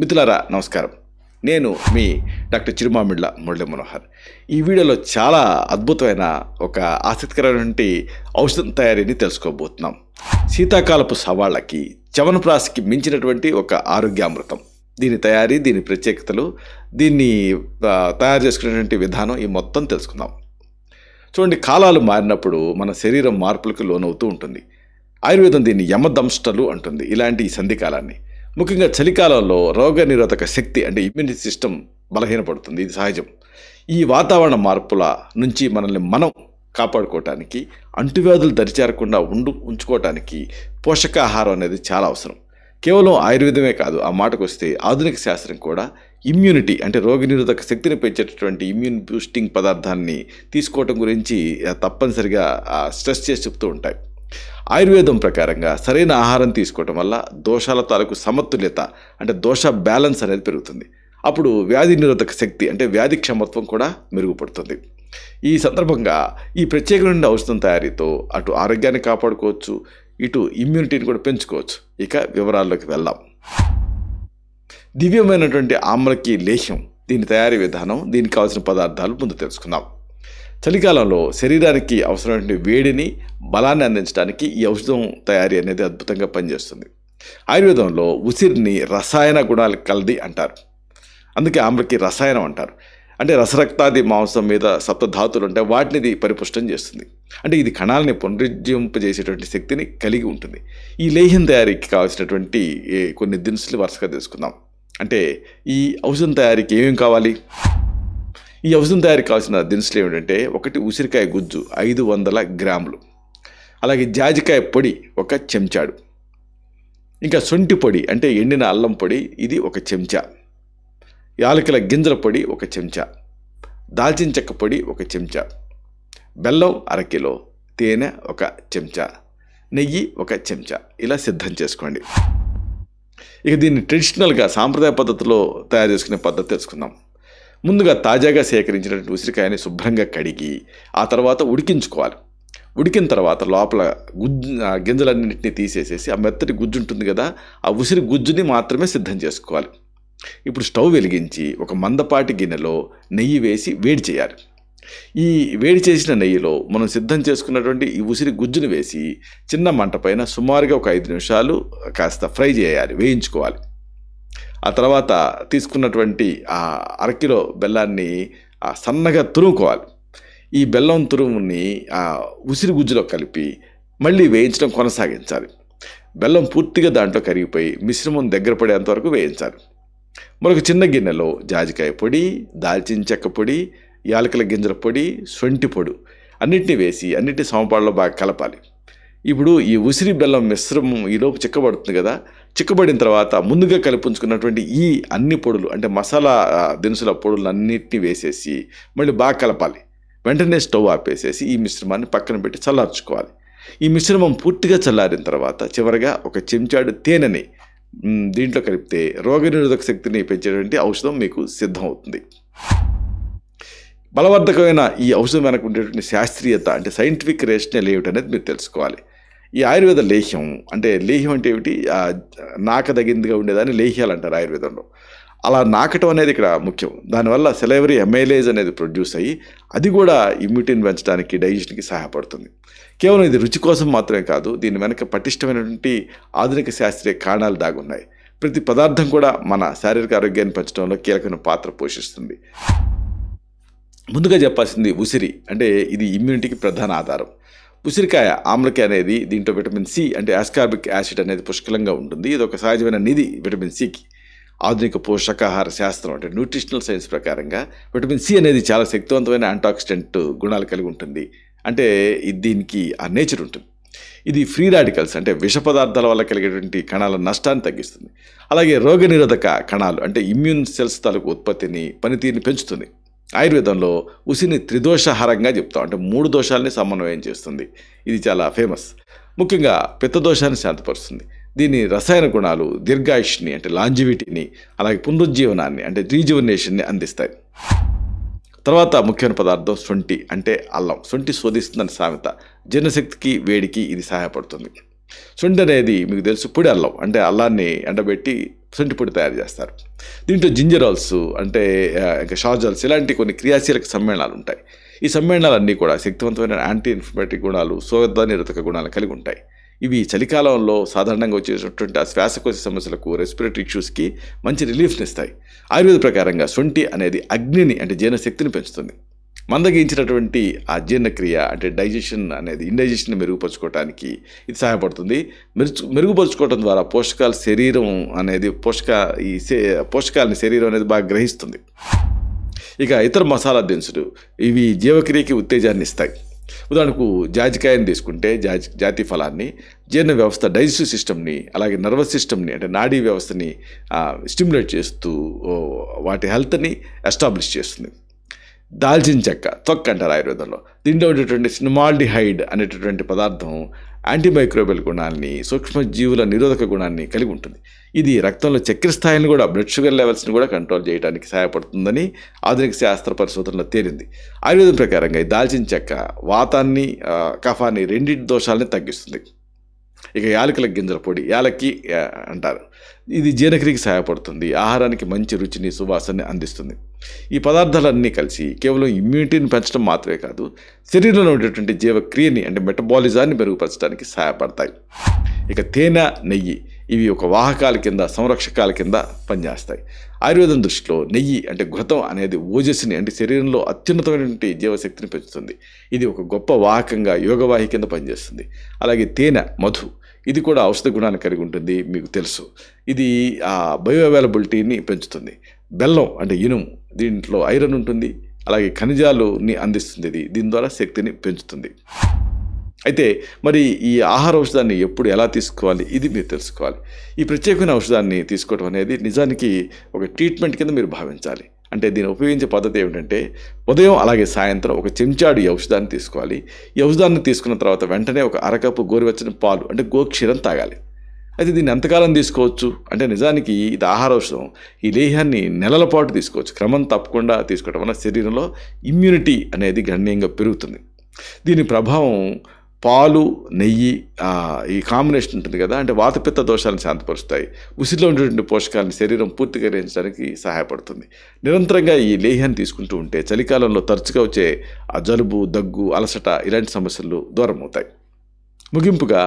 మిత్రులారా నమస్కారం. నేను మీ డాక్టర్ చిరుమామిళ్ళ మురళీ మనోహర్. ఈ వీడియోలో చాలా అద్భుతమైన ఒక ఆసక్తికరమైనటువంటి ఔషధం తయారీని తెలుసుకోబోతున్నాం. శీతాకాలపు సవాళ్ళకి చవనప్రాశకి మించినటువంటి ఒక ఆరోగ్యామృతం. దీని తయారీ, దీని ప్రత్యేకతలు, దీన్ని తయారు చేసుకునేటువంటి విధానం ఈ మొత్తం తెలుసుకుందాం. చూడండి, కాలాలు మారినప్పుడు మన శరీరం మార్పులకు లోనవుతూ ఉంటుంది. ఆయుర్వేదం దీన్ని యమదంష్టలు అంటుంది. ఇలాంటి ఈ సంధికాలాన్ని ముఖ్యంగా చలికాలంలో రోగ నిరోధక శక్తి అంటే ఇమ్యూనిటీ సిస్టమ్ బలహీనపడుతుంది. ఇది సహజం. ఈ వాతావరణ మార్పుల నుంచి మనల్ని మనం కాపాడుకోవటానికి, అంటువ్యాధులు దరిచేరకుండా ఉంచుకోవటానికి పోషకాహారం అనేది చాలా అవసరం. కేవలం ఆయుర్వేదమే కాదు, ఆ మాటకు వస్తే ఆధునిక శాస్త్రం కూడా ఇమ్యూనిటీ అంటే రోగనిరోధక శక్తిని పెంచేటటువంటి ఇమ్యూన్ బూస్టింగ్ పదార్థాన్ని తీసుకోవటం గురించి తప్పనిసరిగా స్ట్రెస్ చేసి చెప్తూ ఉంటాయి. ఆయుర్వేదం ప్రకారంగా సరైన ఆహారం తీసుకోవటం వల్ల దోషాల తాలూకు సమతుల్యత అంటే దోష బ్యాలెన్స్ అనేది పెరుగుతుంది. అప్పుడు వ్యాధి నిరోధక శక్తి అంటే వ్యాధి క్షమత్వం కూడా మెరుగుపడుతుంది. ఈ సందర్భంగా ఈ ప్రత్యేకమైన ఔషధం తయారీతో అటు ఆరోగ్యాన్ని కాపాడుకోవచ్చు, ఇటు ఇమ్యూనిటీని కూడా పెంచుకోవచ్చు. ఇక వివరాల్లోకి వెళ్దాం. దివ్యమైనటువంటి ఆమ్లకి లేహ్యం, దీని తయారీ విధానం, దీనికి కావాల్సిన పదార్థాలు ముందు తెలుసుకుందాం. చలికాలంలో శరీరానికి అవసరమైన వేడిని, బలాన్ని అందించడానికి ఈ ఔషధం తయారీ అనేది అద్భుతంగా పనిచేస్తుంది. ఆయుర్వేదంలో ఉసిరిని రసాయన గుణాలు కలది అంటారు. అందుకే ఆమ్లకి రసాయనం అంటారు. అంటే రసరక్తాది మాంసం మీద సప్తధాతులు ఉంటాయి, వాటిని ఇది పరిపుష్టం చేస్తుంది. అంటే ఇది కణాలని పునరుజ్జింపజేసేటువంటి శక్తిని కలిగి ఉంటుంది. ఈ లేహ్యం తయారీకి కావాల్సినటువంటి కొన్ని దినుసులు వరుసగా తెలుసుకుందాం. అంటే ఈ ఔషధం తయారీకి ఏమేమి కావాలి? ఈ ఔషధం తయారీకి కావాల్సిన దినుసులు ఏమిటంటే, ఒకటి ఉసిరికాయ గుజ్జు 500 గ్రాములు, అలాగే జాజికాయ పొడి 1 చెంచాడు, ఇంకా శొంఠి పొడి అంటే ఎండిన అల్లం పొడి ఇది 1 చెంచా, యాలకుల గింజల పొడి 1 చెంచా, దాల్చిన చెక్క పొడి 1 చెంచా, బెల్లం 1/2 కిలో, తేనె 1 చెంచా, నెయ్యి 1 చెంచా. ఇలా సిద్ధం చేసుకోండి. ఇక దీన్ని ట్రెడిషనల్గా సాంప్రదాయ పద్ధతిలో తయారు చేసుకునే పద్ధతి తెలుసుకుందాం. ముందుగా తాజాగా సేకరించినటువంటి ఉసిరికాయని శుభ్రంగా కడిగి ఆ తర్వాత ఉడికించుకోవాలి. ఉడికిన తర్వాత లోపల గింజలన్నింటినీ తీసేసేసి ఆ మెత్తటి గుజ్జు ఉంటుంది కదా, ఆ ఉసిరి గుజ్జుని మాత్రమే సిద్ధం చేసుకోవాలి. ఇప్పుడు స్టవ్ వెలిగించి ఒక మందపాటి గిన్నెలో నెయ్యి వేసి వేడి చేయాలి. ఈ వేడి చేసిన నెయ్యిలో మనం సిద్ధం చేసుకున్నటువంటి ఈ ఉసిరి గుజ్జును వేసి చిన్న మంట పైన సుమారుగా ఒక 5 నిమిషాలు కాస్త ఫ్రై చేయాలి, వేయించుకోవాలి. ఆ తర్వాత తీసుకున్నటువంటి ఆ 1/2 కిలో బెల్లాన్ని సన్నగా తురుముకోవాలి. ఈ బెల్లం తురుముని ఆ ఉసిరి గుజ్జులో కలిపి మళ్ళీ వేయించడం కొనసాగించాలి. బెల్లం పూర్తిగా దాంట్లో కరిగిపోయి మిశ్రమం దగ్గర పడేంత వరకు వేయించాలి. మరొక చిన్న గిన్నెలో జాజికాయ పొడి, దాల్చిన చెక్క పొడి, యాలకుల గింజల పొడి, శొంఠి పొడి అన్నిటినీ వేసి అన్నిటినీ సమపాళ్ళలో బాగా కలపాలి. ఇప్పుడు ఈ ఉసిరి బెల్లం మిశ్రమం ఈలోపు చిక్కబడుతుంది కదా, చిక్కబడిన తర్వాత ముందుగా కలిపించుకున్నటువంటి ఈ అన్ని పొడులు అంటే మసాలా దినుసుల పొడులు అన్నిటినీ వేసేసి మళ్ళీ బాగా కలపాలి. వెంటనే స్టవ్ ఆపేసేసి ఈ మిశ్రమాన్ని పక్కన పెట్టి చల్లార్చుకోవాలి. ఈ మిశ్రమం పూర్తిగా చల్లారిన తర్వాత చివరగా 1 చెంచాడు తేనెని దీంట్లో కలిపితే రోగనిరోధక శక్తిని పెంచేటువంటి ఔషధం మీకు సిద్ధం అవుతుంది. బలవర్ధకమైన ఈ ఔషధం వెనక ఉండేటువంటి శాస్త్రీయత అంటే సైంటిఫిక్ రేషనల్ ఏమిటనేది మీరు తెలుసుకోవాలి. ఈ ఆయుర్వేద లేహ్యం అంటే ఏమిటి? నాకదగిందిగా ఉండేదాన్ని లేహ్యాలు అంటారు ఆయుర్వేదంలో. అలా నాకటం అనేది ఇక్కడ ముఖ్యం. దానివల్ల సెలైవరీ అమైలేజ్ అనేది ప్రొడ్యూస్ అయ్యి అది కూడా ఇమ్యూనిటీని పెంచడానికి, డైజెషన్కి సహాయపడుతుంది. కేవలం ఇది రుచి కోసం మాత్రమే కాదు, దీని వెనక పటిష్టమైనటువంటి ఆధునిక శాస్త్రీయ కారణాలు దాగున్నాయి. ప్రతి పదార్థం కూడా మన శారీరక ఆరోగ్యాన్ని పెంచడంలో కీలకమైన పాత్ర పోషిస్తుంది. ముందుగా చెప్పాల్సింది ఉసిరి అంటే ఇది ఇమ్యూనిటీకి ప్రధాన ఆధారం. ఉసిరికాయ ఆమ్లకి అనేది దీంట్లో విటమిన్ సి అంటే ఆస్కార్బిక్ యాసిడ్ అనేది పుష్కలంగా ఉంటుంది. ఇది ఒక సహజమైన నిధి విటమిన్ సికి. ఆధునిక పోషకాహార శాస్త్రం అంటే న్యూట్రిషనల్ సైన్స్ ప్రకారంగా విటమిన్ సి అనేది చాలా శక్తివంతమైన యాంటాక్సిడెంట్ గుణాలు కలిగి ఉంటుంది. అంటే దీనికి ఆ నేచర్ ఉంటుంది. ఇది ఫ్రీ రాడికల్స్ అంటే విష పదార్థాల వల్ల కలిగేటువంటి కణాల నష్టాన్ని తగ్గిస్తుంది. అలాగే రోగనిరోధక కణాలు అంటే ఇమ్యూన్ సెల్స్ తాలూకు ఉత్పత్తిని, పనితీరుని పెంచుతుంది. ఆయుర్వేదంలో ఉసిరిని త్రిదోషహారంగా చెప్తాం. అంటే 3 దోషాలని సమన్వయం చేస్తుంది. ఇది చాలా ఫేమస్. ముఖ్యంగా పిత్తదోషాన్ని శాంతపరుస్తుంది. దీని రసాయన గుణాలు దీర్ఘాయుష్ని అంటే లాంజివిటీని, అలాగే పునరుజ్జీవనాన్ని అంటే రీజువనేషన్ని అందిస్తాయి. తర్వాత ముఖ్యమైన పదార్థం శొంఠి అంటే అల్లం. శొంఠి శోధిస్తుందని సామెత. జీర్ణశక్తికి, వేడికి ఇది సహాయపడుతుంది. శొంఠి అనేది మీకు తెలుసు పొడి అల్లం. అంటే అల్లాన్ని ఎండబెట్టి శొంఠి పొడి తయారు చేస్తారు. దీంట్లో జింజరాల్స్ అంటే ఇంకా షాజాల్స్ ఇలాంటి కొన్ని క్రియాశీలక సమ్మేళనాలు ఉంటాయి. ఈ సమ్మేళనాలన్నీ కూడా శక్తివంతమైన యాంటీ ఇన్ఫ్లమేటరీ గుణాలు, శోధ నిరోధక గుణాలు కలిగి ఉంటాయి. ఇవి చలికాలంలో సాధారణంగా వచ్చేటటువంటి ఆ శ్వాసకోశ సమస్యలకు, రెస్పిరేటరీ ఇష్యూస్కి మంచి రిలీఫ్ని ఇస్తాయి. ఆయుర్వేద ప్రకారంగా శొంఠి అనేది అగ్నిని అంటే జీర్ణశక్తిని పెంచుతుంది. మందగించినటువంటి ఆ జీర్ణక్రియ అంటే డైజెషన్ అనేది ఇండైజెషన్ మెరుగుపరుచుకోవడానికి ఇది సహాయపడుతుంది. మెరుగుపరుచుకోవడం ద్వారా పోషకాలు శరీరం అనేది పోషకాలని శరీరం అనేది బాగా గ్రహిస్తుంది. ఇక ఇతర మసాలా దినుసులు ఇవి జీవక్రియకి ఉత్తేజాన్ని ఇస్తాయి. ఉదాహరణకు జాజికాయని తీసుకుంటే జాతి ఫలాన్ని జీర్ణ వ్యవస్థ డైజెస్టివ్ సిస్టమ్ని అలాగే నర్వస్ సిస్టమ్ని అంటే నాడీ వ్యవస్థని స్టిమ్యులేట్ చేస్తూ వాటి హెల్త్ని ఎస్టాబ్లిష్ చేస్తుంది. దాల్చిన చెక్క తొక్క అంటారు ఆయుర్వేదంలో. దీంట్లో ఉండేటువంటి సినమాల్డిహైడ్ అనేటటువంటి పదార్థం యాంటీమైక్రోబియల్ గుణాన్ని, సూక్ష్మజీవుల నిరోధక గుణాన్ని కలిగి ఉంటుంది. ఇది రక్తంలో చక్కెర స్థాయిని కూడా, బ్లడ్ షుగర్ లెవెల్స్ని కూడా కంట్రోల్ చేయడానికి సహాయపడుతుందని ఆధునిక శాస్త్ర పరిశోధనలో తేలింది. ఆయుర్వేదం ప్రకారంగా ఈ దాల్చిన చెక్క వాతాన్ని, కఫాన్ని రెండింటి దోషాలని తగ్గిస్తుంది. ఇక యాలకుల గింజల పొడి, యాలక్కి అంటారు, ఇది జీర్ణక్రియకి సహాయపడుతుంది. ఆహారానికి మంచి రుచిని, సువాసనని అందిస్తుంది. ఈ పదార్థాలన్నీ కలిసి కేవలం ఇమ్యూనిటీని పెంచడం మాత్రమే కాదు, శరీరంలో ఉండేటువంటి జీవక్రియని అంటే మెటబాలిజాన్ని మెరుగుపరచడానికి సహాయపడతాయి. ఇక తేనె, నెయ్యి ఇవి ఒక వాహకాల కింద, సంరక్షకాల కింద పనిచేస్తాయి. ఆయుర్వేదం దృష్టిలో నెయ్యి అంటే ఘృతం అనేది ఓజస్సుని అంటే శరీరంలో అత్యున్నతమైనటువంటి జీవశక్తిని పెంచుతుంది. ఇది ఒక గొప్ప వాహకంగా, యోగవాహి కింద పనిచేస్తుంది. అలాగే తేనె, మధు ఇది కూడా ఔషధ గుణాన్ని కలిగి ఉంటుంది, మీకు తెలుసు. ఇది బయో అవైలబిలిటీని పెంచుతుంది. బెల్లం అంటే ఇనుము, దీంట్లో ఐరన్ ఉంటుంది, అలాగే ఖనిజాలుని అందిస్తుంది. దీని ద్వారా శక్తిని పెంచుతుంది. అయితే మరి ఈ ఆహార ఔషధాన్ని ఎప్పుడు ఎలా తీసుకోవాలి ఇది మీరు తెలుసుకోవాలి. ఈ ప్రత్యేకమైన ఔషధాన్ని తీసుకోవడం అనేది నిజానికి ఒక ట్రీట్మెంట్ కింద మీరు భావించాలి. అంటే దీన్ని ఉపయోగించే పద్ధతి ఏమిటంటే ఉదయం అలాగే సాయంత్రం ఒక చెంచాడు ఈ ఔషధాన్ని తీసుకోవాలి. ఈ ఔషధాన్ని తీసుకున్న తర్వాత వెంటనే ఒక అరకప్పు గోరువెచ్చని పాలు అంటే గోక్షీరం తాగాలి. అయితే దీన్ని ఎంతకాలం తీసుకోవచ్చు అంటే నిజానికి ఇది ఆహార ఔషధం. ఈ లేహ్యాన్ని నెలల పాటు తీసుకోవచ్చు. క్రమం తప్పకుండా తీసుకోవడం వల్ల శరీరంలో ఇమ్యూనిటీ అనేది గణనీయంగా పెరుగుతుంది. దీని ప్రభావం పాలు, నెయ్యి ఈ కాంబినేషన్ ఉంటుంది కదా, అంటే వాతపిత్త దోషాలను శాంతపరుస్తాయి. ఉసిరిలో ఉండేటువంటి పోషకాలను శరీరం పూర్తిగా గ్రహించడానికి సహాయపడుతుంది. నిరంతరంగా ఈ లేహ్యాన్ని తీసుకుంటూ ఉంటే చలికాలంలో తరచుగా వచ్చే ఆ జలుబు, దగ్గు, అలసట ఇలాంటి సమస్యలు దూరం అవుతాయి. ముగింపుగా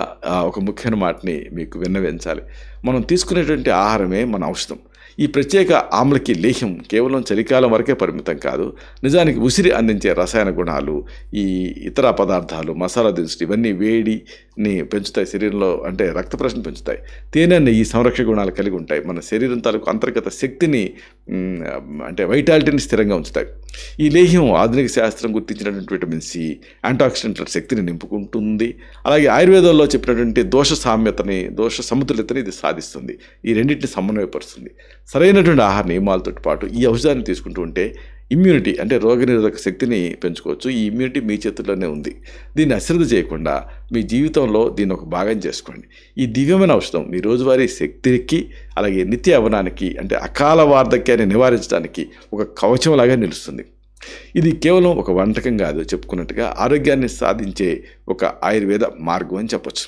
ఒక ముఖ్యమైన మాటని మీకు విన్నవించాలి. మనం తీసుకునేటువంటి ఆహారమే మన ఔషధం. ఈ ప్రత్యేక ఆమ్లకి లేహ్యం కేవలం చలికాలం వరకే పరిమితం కాదు. నిజానికి ఉసిరి అందించే రసాయన గుణాలు, ఈ ఇతర పదార్థాలు, మసాలా దినుసులు ఇవన్నీ వేడిని పెంచుతాయి, శరీరంలో అంటే రక్త ప్రసరణ పెంచుతాయి. తేనె ఈ సంరక్షణ గుణాలు కలిగి ఉంటాయి. మన శరీరం తాలూకు అంతర్గత శక్తిని అంటే వైటాలిటీని స్థిరంగా ఉంచుతాయి. ఈ లేహ్యం ఆధునిక శాస్త్రం గుర్తించినటువంటి విటమిన్ సి, యాంటాక్సిడెంట్ల శక్తిని నింపుకుంటుంది. అలాగే ఆయుర్వేదంలో చెప్పినటువంటి దోష సామ్యతని, దోష సమతుల్యతని ఇది సాధిస్తుంది. ఈ రెండింటిని సమన్వయపరుస్తుంది. సరైనటువంటి ఆహార నియమాలతో పాటు ఈ ఔషధాన్ని తీసుకుంటూ ఉంటే ఇమ్యూనిటీ అంటే రోగనిరోధక శక్తిని పెంచుకోవచ్చు. ఈ ఇమ్యూనిటీ మీ చేతుల్లోనే ఉంది. దీన్ని అశ్రద్ధ చేయకుండా మీ జీవితంలో దీన్ని ఒక భాగం చేసుకోండి. ఈ దివ్యమైన ఔషధం మీ రోజువారీ శక్తికి అలాగే నిత్య యవ్వనానికి అంటే అకాల వార్ధక్యాన్ని నివారించడానికి ఒక కవచంలాగా నిలుస్తుంది. ఇది కేవలం ఒక వంటకం కాదు, చెప్పుకున్నట్టుగా ఆరోగ్యాన్ని సాధించే ఒక ఆయుర్వేద మార్గం అని చెప్పొచ్చు.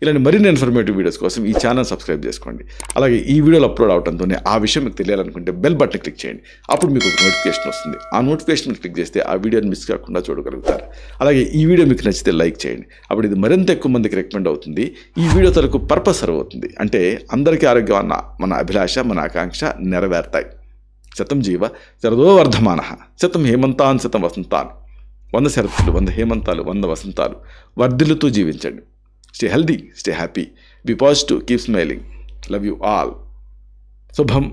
ఇలాంటి మరిన్ని ఇన్ఫర్మేటివ్ వీడియోస్ కోసం ఈ ఛానల్ సబ్స్క్రైబ్ చేసుకోండి. అలాగే ఈ వీడియోలు అప్లోడ్ అవడంతోనే ఆ విషయం మీకు తెలియాలనుకుంటే బెల్ బటన్ క్లిక్ చేయండి. అప్పుడు మీకు ఒక నోటిఫికేషన్ వస్తుంది. ఆ నోటిఫికేషన్ క్లిక్ చేస్తే ఆ వీడియోని మిస్ కాకుండా చూడగలుగుతారు. అలాగే ఈ వీడియో మీకు నచ్చితే లైక్ చేయండి. అప్పుడు ఇది మరింత ఎక్కువ మందికి రికమెండ్ అవుతుంది. ఈ వీడియో తరకు పర్పస్ సర్వ్ అవుతుంది. అంటే అందరికీ ఆరోగ్యం అన్న మన అభిలాష, మన ఆకాంక్ష నెరవేరుతాయి. శతం జీవ శరదో వర్ధమానః, శతం హేమంతాన్ శతం వసంతాన్. 100 శరత్తులు, 100 హేమంతాలు, 100 వసంతాలు వర్ధిల్లుతూ జీవించండి. Stay healthy, stay happy, be positive, keep smiling. Love you all. Subham.